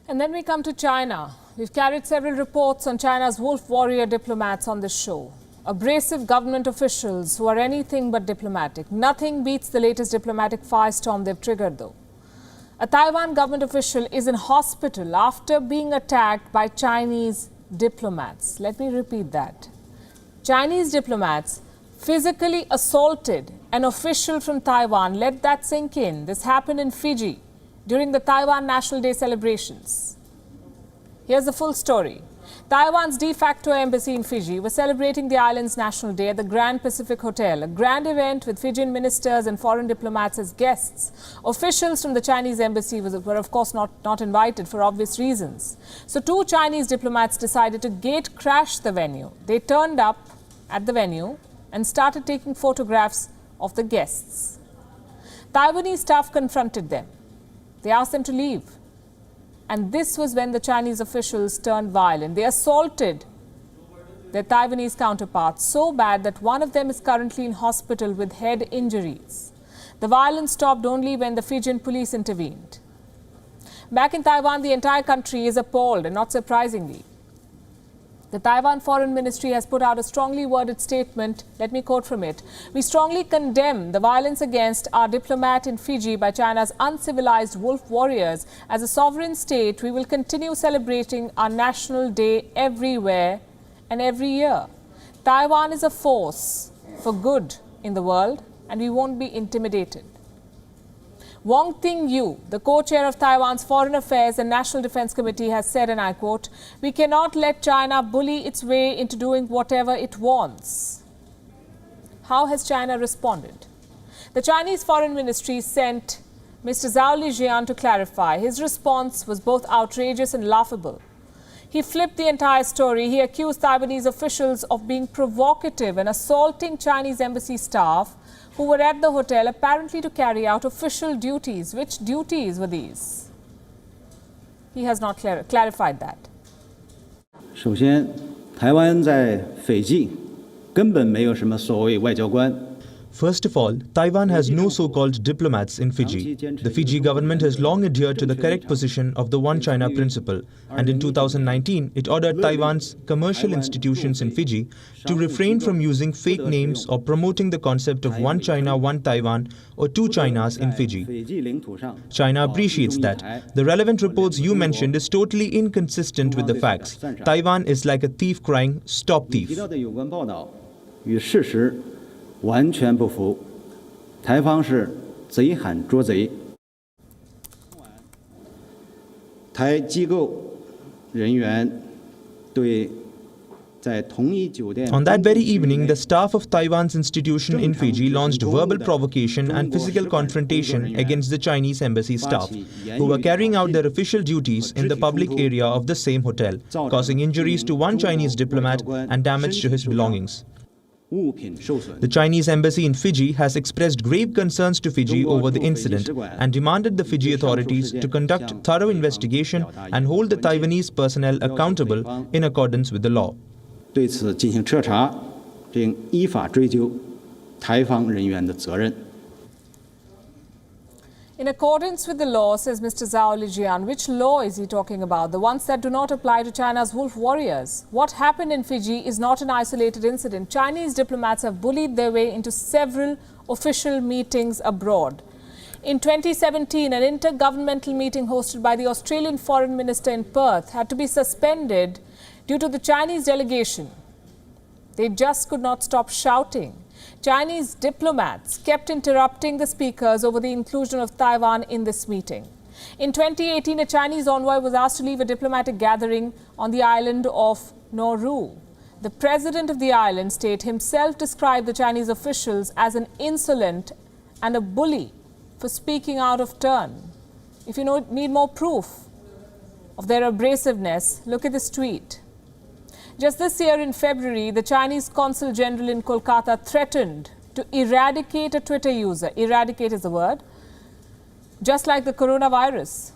And then we come to China. We've carried several reports on China's wolf warrior diplomats on this show. Abrasive government officials who are anything but diplomatic. Nothing beats the latest diplomatic firestorm they've triggered, though. A Taiwan government official is in hospital after being attacked by Chinese diplomats. Let me repeat that. Chinese diplomats physically assaulted an official from Taiwan. Let that sink in. This happened in Fiji during the Taiwan National Day celebrations. Here's the full story. Taiwan's de facto embassy in Fiji was celebrating the island's National Day at the Grand Pacific Hotel, a grand event with Fijian ministers and foreign diplomats as guests. Officials from the Chinese embassy were of course not invited for obvious reasons. So two Chinese diplomats decided to gate crash the venue. They turned up at the venue and started taking photographs of the guests. Taiwanese staff confronted them. They asked them to leave. And this was when the Chinese officials turned violent. They assaulted their Taiwanese counterparts so bad that one of them is currently in hospital with head injuries. The violence stopped only when the Fijian police intervened. Back in Taiwan, the entire country is appalled, and not surprisingly. The Taiwan Foreign Ministry has put out a strongly worded statement. Let me quote from it. "We strongly condemn the violence against our diplomat in Fiji by China's uncivilized wolf warriors. As a sovereign state, we will continue celebrating our National Day everywhere and every year. Taiwan is a force for good in the world, and we won't be intimidated." Wong Ting-yu, the co-chair of Taiwan's Foreign Affairs and National Defense Committee, has said, and I quote, "We cannot let China bully its way into doing whatever it wants." How has China responded? The Chinese Foreign Ministry sent Mr. Zhao Lijian to clarify. His response was both outrageous and laughable. He flipped the entire story. He accused Taiwanese officials of being provocative and assaulting Chinese embassy staff who were at the hotel apparently to carry out official duties. Which duties were these? He has not clarified that. 首先，台湾在斐济根本没有什么所谓外交官。 First of all, Taiwan has no so-called diplomats in Fiji. The Fiji government has long adhered to the correct position of the One China principle, and in 2019, it ordered Taiwan's commercial institutions in Fiji to refrain from using fake names or promoting the concept of One China, One Taiwan or Two Chinas in Fiji. China appreciates that. The relevant reports you mentioned is totally inconsistent with the facts. Taiwan is like a thief crying, "Stop thief." 完全不符，台方是贼喊捉贼。台机构人员对在同一酒店。 On that very evening, the staff of Taiwan's institution in Fiji launched verbal provocation and physical confrontation against the Chinese embassy staff, who were carrying out their official duties in the public area of the same hotel, causing injuries to one Chinese diplomat and damage to his belongings. The Chinese embassy in Fiji has expressed grave concerns to Fiji over the incident and demanded the Fiji authorities to conduct thorough investigation and hold the Taiwanese personnel accountable in accordance with the law. 对此进行彻查，并依法追究台方人员的责任。 In accordance with the law, says Mr. Zhao Lijian. Which law is he talking about? The ones that do not apply to China's wolf warriors. What happened in Fiji is not an isolated incident. Chinese diplomats have bullied their way into several official meetings abroad. In 2017, an intergovernmental meeting hosted by the Australian Foreign Minister in Perth had to be suspended due to the Chinese delegation. They just could not stop shouting. Chinese diplomats kept interrupting the speakers over the inclusion of Taiwan in this meeting. In 2018, a Chinese envoy was asked to leave a diplomatic gathering on the island of Nauru. The president of the island state himself described the Chinese officials as an insolent and a bully for speaking out of turn. If you need more proof of their abrasiveness, look at this tweet. Just this year in February, the Chinese Consul General in Kolkata threatened to eradicate a Twitter user. Eradicate is the word. Just like the coronavirus.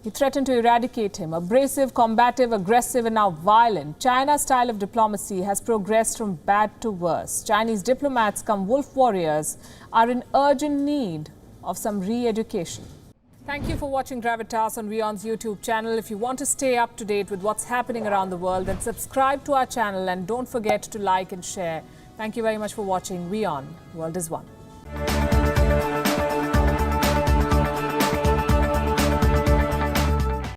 He threatened to eradicate him. Abrasive, combative, aggressive and now violent. China's style of diplomacy has progressed from bad to worse. Chinese diplomats come wolf warriors are in urgent need of some re-education. Thank you for watching Gravitas on WION's YouTube channel. If you want to stay up to date with what's happening around the world, then subscribe to our channel and don't forget to like and share. Thank you very much for watching WION. World is One.